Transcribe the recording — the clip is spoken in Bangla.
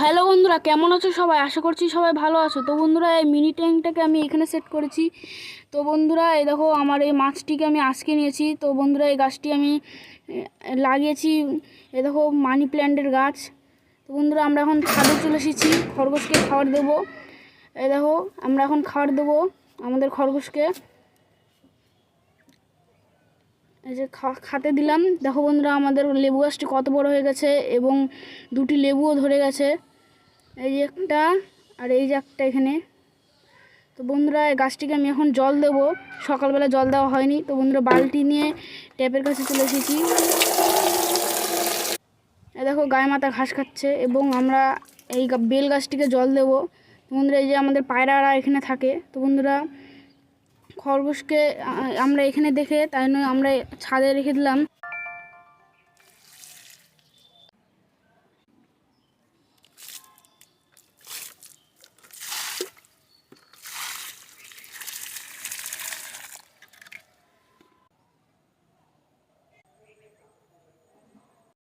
হ্যালো বন্ধুরা, কেমন আছো সবাই? আশা করছি সবাই ভালো আছো। তো বন্ধুরা, এই মিনি ট্যাঙ্কটাকে আমি এখানে সেট করেছি। তো বন্ধুরা, এই দেখো আমার এই মাছটিকে আমি আজকে নিয়েছি। তো বন্ধুরা, এই গাছটি আমি লাগিয়েছি। এই দেখো মানি প্ল্যান্টের গাছ। তো বন্ধুরা, আমরা এখন ছাদে চলে এসেছি খরগোশকে খাবার দেবো। এই দেখো আমরা এখন খাবার দেবো আমাদের খরগোশকে। এই যে খাতে দিলাম। দেখো বন্ধুরা, আমাদের লেবু গাছটি কত বড় হয়ে গেছে এবং দুটি লেবুও ধরে গেছে। এই যে একটা, আর এই যে একটা এখানে। তো বন্ধুরা, এই গাছটিকে আমি এখন জল দেবো। সকালবেলা জল দেওয়া হয়নি। তো বন্ধুরা, বালতি নিয়ে ট্যাপের কাছে চলে এসেছি। এই দেখো গায়ে মাথা ঘাস খাচ্ছে এবং আমরা এই বেল গাছটিকে জল দেবো। তো বন্ধুরা, এই যে আমাদের পায়রারা এখানে থাকে। তো বন্ধুরা, খরগোশকে আমরা এখানে দেখে তাই নয় আমরা ছাদে রেখে দিলাম।